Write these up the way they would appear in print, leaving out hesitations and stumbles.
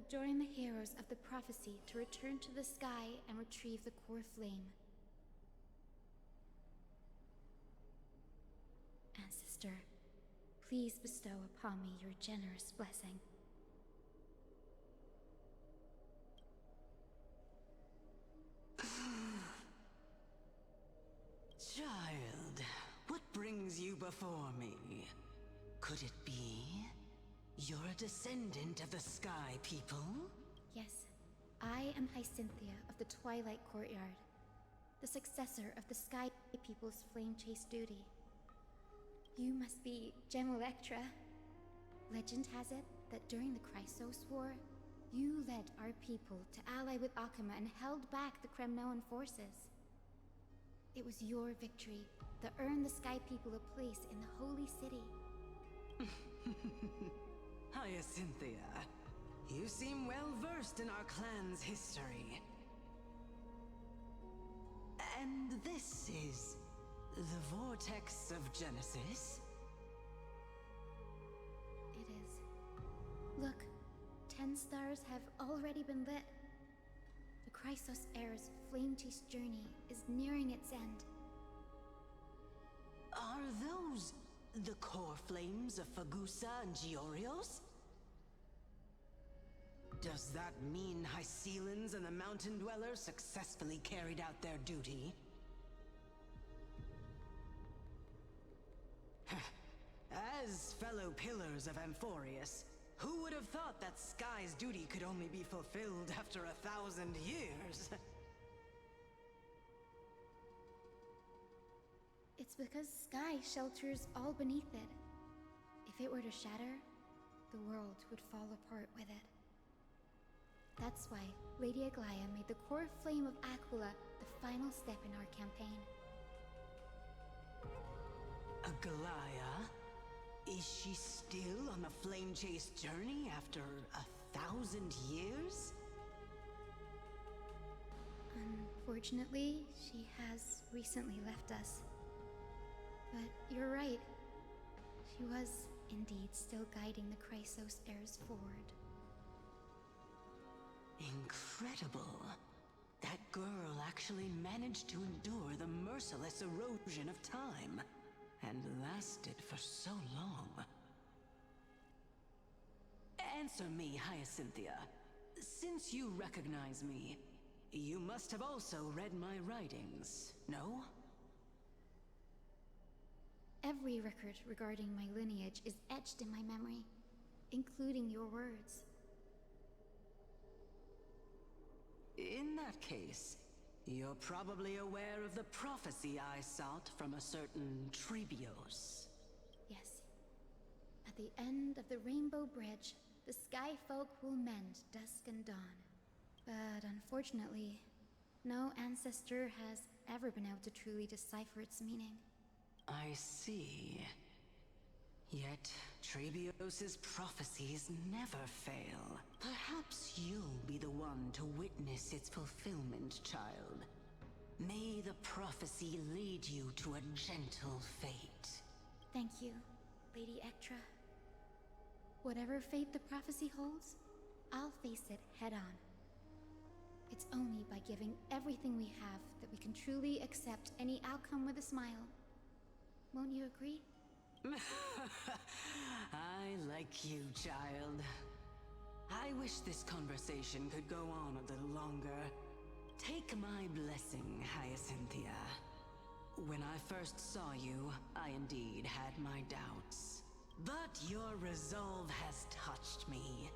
will join the heroes of the prophecy to return to the sky and retrieve the core flame. Ancestor, please bestow upon me your generous blessing. Child, what brings you before me? Could it be you're a descendant of the Sky People? Yes, I am Hyacinthia of the Twilight Courtyard, the successor of the Sky People's flame chase duty. You must be Gem Electra. Legend has it that during the Chrysos War, you led our people to ally with Akama and held back the Kremnoan forces. It was your victory that earned the Sky People a place in the Holy City. Hyacinthia, you seem well versed in our clan's history. And this is the Vortex of Genesis? It is. Look, 10 stars have already been lit. The Chrysos Heir's flame chase journey is nearing its end. Are those the core flames of Fagusa and Giorios? Does that mean Hycelans and the Mountain Dwellers successfully carried out their duty? As fellow pillars of Amphoreus, who would have thought that Sky's duty could only be fulfilled after 1,000 years? It's because Sky shelters all beneath it. If it were to shatter, the world would fall apart with it. That's why Lady Aglaya made the core flame of Aquila the final step in our campaign. Aglaya? Is she still on the flame chase journey after 1,000 years? Unfortunately, she has recently left us. But you're right. She was indeed still guiding the Chrysos heirs forward. Incredible. That girl actually managed to endure the merciless erosion of time. And lasted for so long. Answer me, Hyacinthia. Since you recognize me, you must have also read my writings, no? Every record regarding my lineage is etched in my memory, including your words. In that case, you're probably aware of the prophecy I sought from a certain Trebios. Yes. At the end of the Rainbow Bridge, the Sky Folk will mend dusk and dawn. But unfortunately, no ancestor has ever been able to truly decipher its meaning. I see. Yet, Trebios' prophecies never fail. Perhaps you'll be the one to witness its fulfillment, child. May the prophecy lead you to a gentle fate. Thank you, Lady Ektra. Whatever fate the prophecy holds, I'll face it head-on. It's only by giving everything we have that we can truly accept any outcome with a smile. Won't you agree? I like you, child. I wish this conversation could go on a little longer. Take my blessing, Hyacinthia. When I first saw you, I indeed had my doubts. But your resolve has touched me.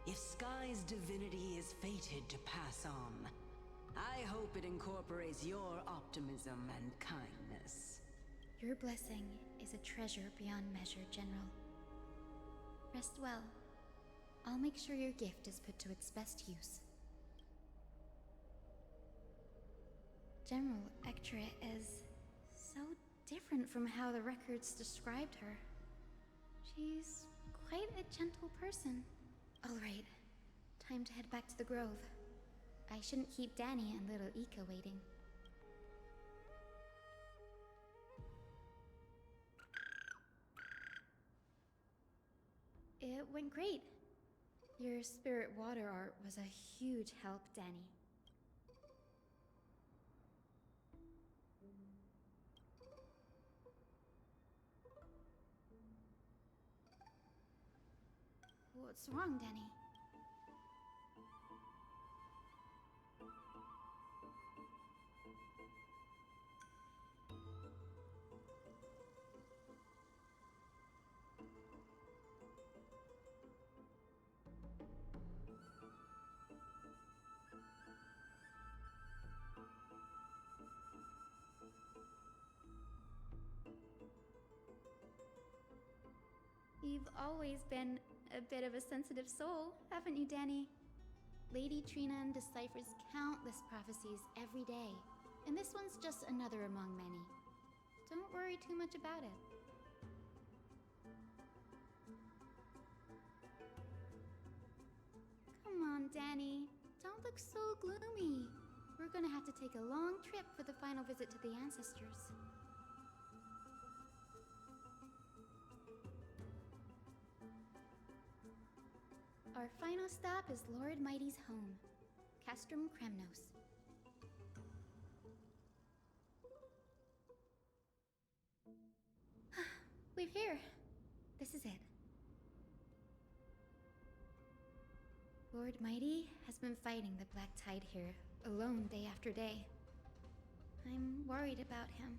If Sky's divinity is fated to pass on, I hope it incorporates your optimism and kindness. Your blessing is a treasure beyond measure, General. Rest well. I'll make sure your gift is put to its best use. General Ektra is so different from how the records described her. She's quite a gentle person. All right, time to head back to the grove. I shouldn't keep Danny and little Ika waiting. It went great. Your spirit water art was a huge help, Danny. What's wrong, Danny? You've always been a bit of a sensitive soul, haven't you, Danny? Lady Trina deciphers countless prophecies every day, and this one's just another among many. Don't worry too much about it. Come on, Danny. Don't look so gloomy. We're gonna have to take a long trip for the final visit to the ancestors. Our final stop is Lord Mighty's home, Castrum Kremnos. We're here. This is it. Lord Mighty has been fighting the Black Tide here, alone day after day. I'm worried about him.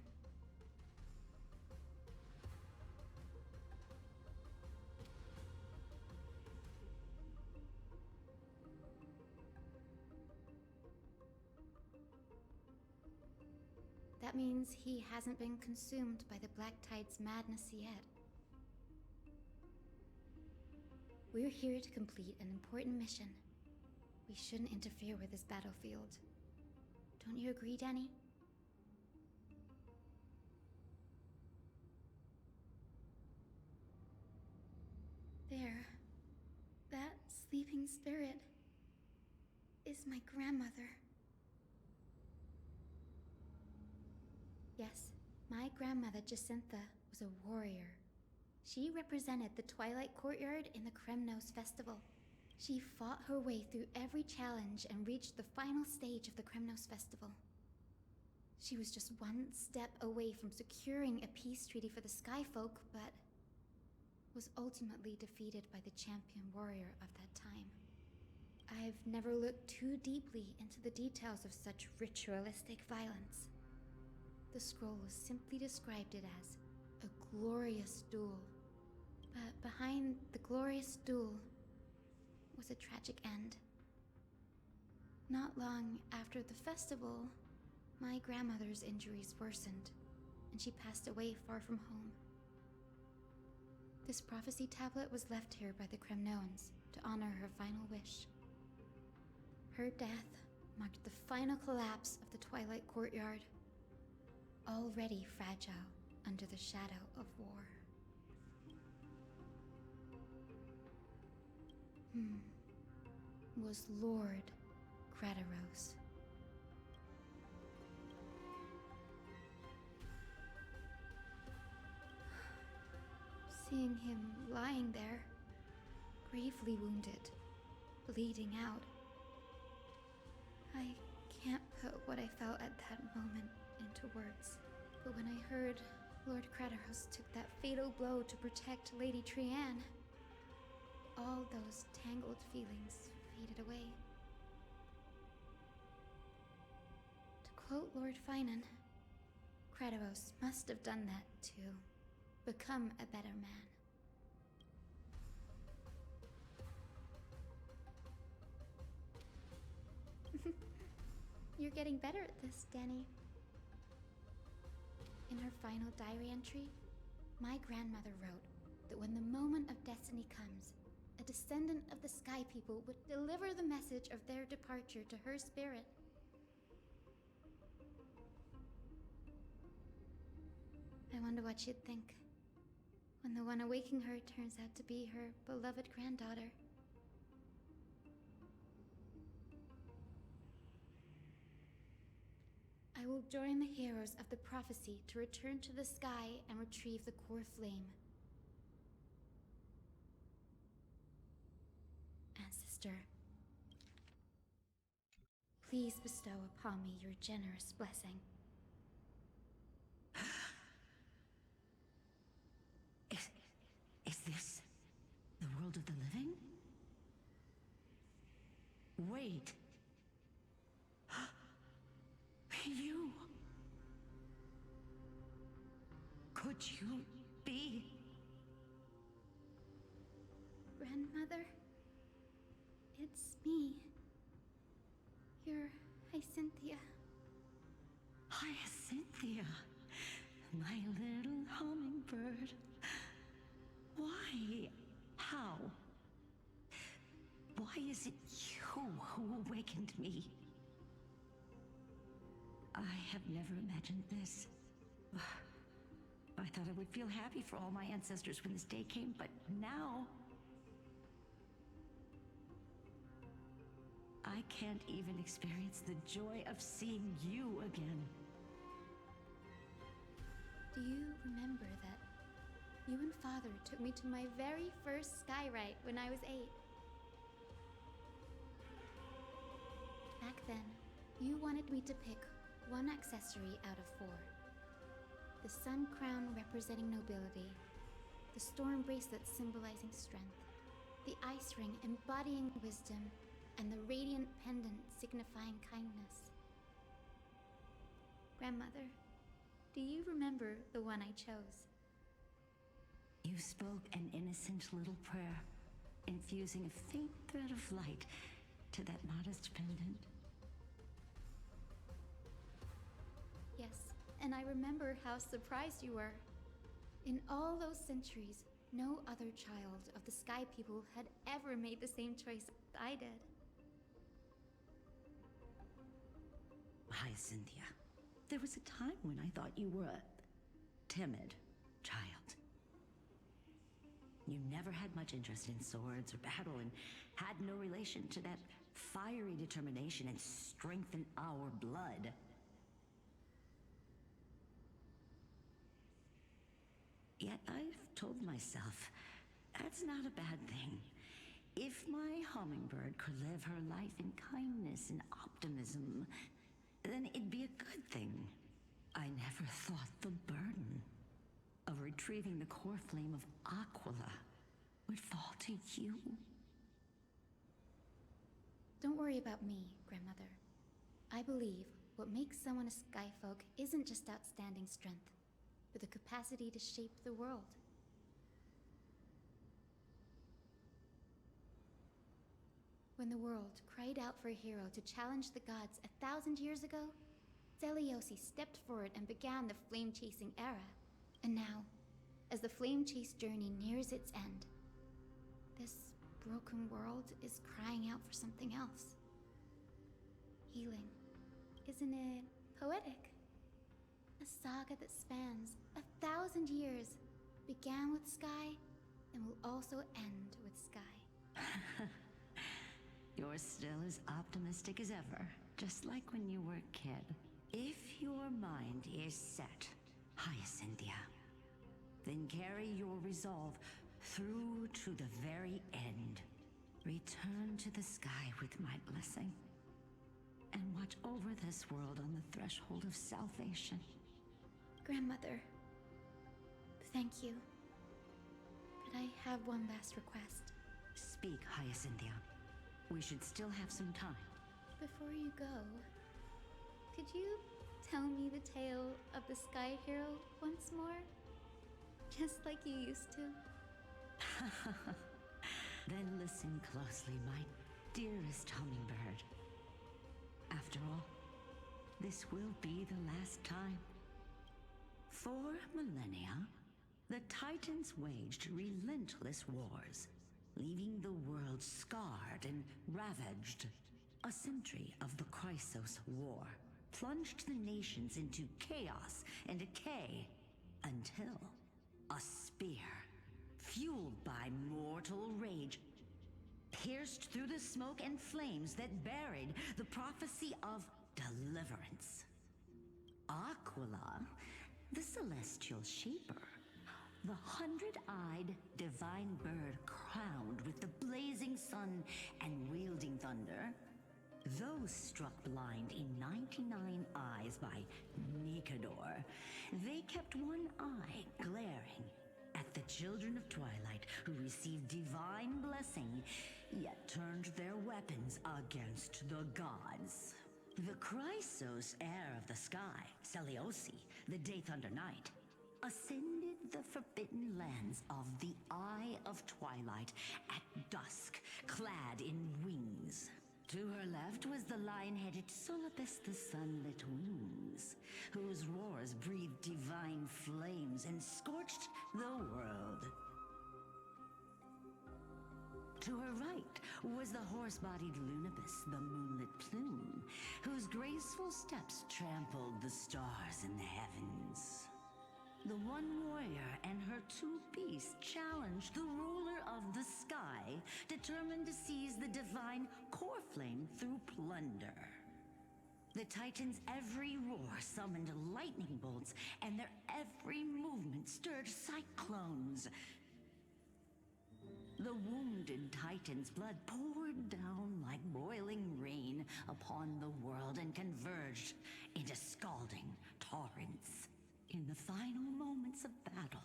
That means he hasn't been consumed by the Black Tide's madness yet. We're here to complete an important mission. We shouldn't interfere with this battlefield. Don't you agree, Danny? There. That sleeping spirit is my grandmother. Yes, my grandmother Jacintha was a warrior. She represented the Twilight Courtyard in the Kremnos Festival. She fought her way through every challenge and reached the final stage of the Kremnos Festival. She was just one step away from securing a peace treaty for the Skyfolk, but was ultimately defeated by the champion warrior of that time. I've never looked too deeply into the details of such ritualistic violence. The scroll simply described it as a glorious duel. But behind the glorious duel was a tragic end. Not long after the festival, my grandmother's injuries worsened, and she passed away far from home. This prophecy tablet was left here by the Kremnoans to honor her final wish. Her death marked the final collapse of the Twilight Courtyard, already fragile under the shadow of war. Was Lord Crataros. Seeing him lying there, gravely wounded, bleeding out, I can't put what I felt at that moment into words. But when I heard Lord Crataros took that fatal blow to protect Lady Trianne, all those tangled feelings faded away. To quote Lord Finan, Crataros must have done that to become a better man. You're getting better at this, Danny. In her final diary entry, my grandmother wrote that when the moment of destiny comes, a descendant of the Sky People would deliver the message of their departure to her spirit. I wonder what she'd think when the one awaking her turns out to be her beloved granddaughter. I will join the heroes of the prophecy to return to the sky and retrieve the core flame. As sister. Please bestow upon me your generous blessing. Is this the world of the living? Wait. You... Could you be... Grandmother? It's me. Your Hyacinthia. Hyacinthia, my little hummingbird. Why? How? Why is it you who awakened me? I have never imagined this. I thought I would feel happy for all my ancestors when this day came, but now... I can't even experience the joy of seeing you again. Do you remember that you and Father took me to my very first sky ride when I was 8? Back then, you wanted me to pick one accessory out of 4. The sun crown representing nobility, the storm bracelet symbolizing strength, the ice ring embodying wisdom, and the radiant pendant signifying kindness. Grandmother, do you remember the one I chose? You spoke an innocent little prayer, infusing a faint thread of light to that modest pendant. Yes, and I remember how surprised you were. In all those centuries, no other child of the Sky People had ever made the same choice I did. Hyacinthia, there was a time when I thought you were a timid child. You never had much interest in swords or battle and had no relation to that fiery determination and strength in our blood. Yet I've told myself, that's not a bad thing. If my hummingbird could live her life in kindness and optimism, then it'd be a good thing. I never thought the burden of retrieving the core flame of Aquila would fall to you. Don't worry about me, Grandmother. I believe what makes someone a Skyfolk isn't just outstanding strength, but the capacity to shape the world. When the world cried out for a hero to challenge the gods 1,000 years ago, Zeliosi stepped forward and began the flame-chasing era. And now, as the flame-chase journey nears its end, this broken world is crying out for something else. Healing. Isn't it poetic? A saga that spans 1,000 years, began with Sky, and will also end with Sky. You're still as optimistic as ever, just like when you were a kid. If your mind is set, Hyacinthia, then carry your resolve through to the very end. Return to the sky with my blessing, and watch over this world on the threshold of salvation. Grandmother, thank you. But I have one last request. Speak, Hyacinthia. We should still have some time. Before you go, could you tell me the tale of the Sky Hero once more? Just like you used to. Then listen closely, my dearest hummingbird. After all, this will be the last time. For millennia, the Titans waged relentless wars, leaving the world scarred and ravaged. A century of the Chrysos War plunged the nations into chaos and decay until a spear, fueled by mortal rage, pierced through the smoke and flames that buried the prophecy of deliverance. Aquila, the celestial shaper, the 100-eyed divine bird crowned with the blazing sun and wielding thunder. Those struck blind in 99 eyes by Nikador, they kept one eye glaring at the children of Twilight who received divine blessing, yet turned their weapons against the gods. The Chrysos heir of the sky, Seliosi, the Day Thunder Knight, ascended the forbidden lands of the Eye of Twilight at dusk, clad in wings. To her left was the lion-headed Solipus the Sunlit Wings, whose roars breathed divine flames and scorched the world. To her right was the horse-bodied Lunibus, the Moonlit Plume, whose graceful steps trampled the stars in the heavens. The one warrior and her two beasts challenged the ruler of the sky, determined to seize the divine core flame through plunder. The Titans' every roar summoned lightning bolts, and their every movement stirred cyclones. The wounded Titan's blood poured down like boiling rain upon the world and converged into scalding torrents. In the final moments of battle,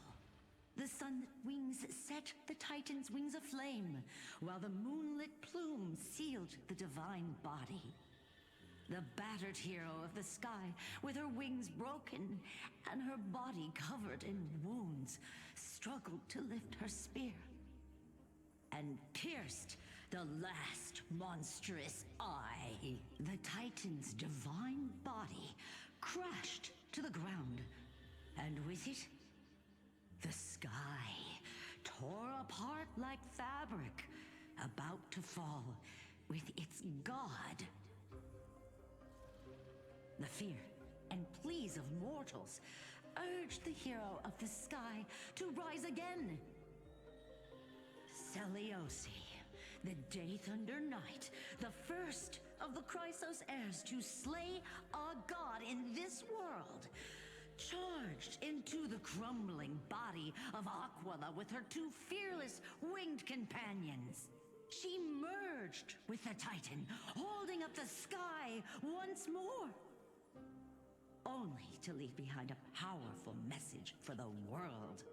the sunlit wings set the Titan's wings aflame, while the moonlit plume sealed the divine body. The battered hero of the sky, with her wings broken and her body covered in wounds, struggled to lift her spear and pierced the last monstrous eye. The Titan's divine body crashed to the ground, and with it, the sky tore apart like fabric, about to fall with its god. The fear and pleas of mortals urged the hero of the sky to rise again. Seliosi, the Day Thunder Knight, the first of the Chrysos heirs to slay a god in this world, charged into the crumbling body of Aquila with her two fearless winged companions. She merged with the Titan, holding up the sky once more, only to leave behind a powerful message for the world.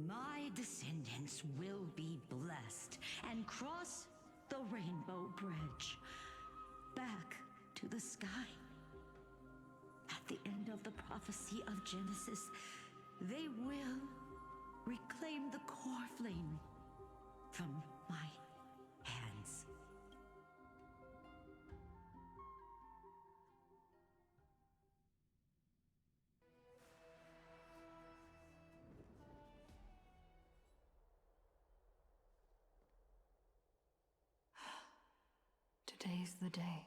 My descendants will be blessed and cross the Rainbow Bridge back to the sky. At the end of the prophecy of Genesis, they will reclaim the core flame from my hands. Today's the day.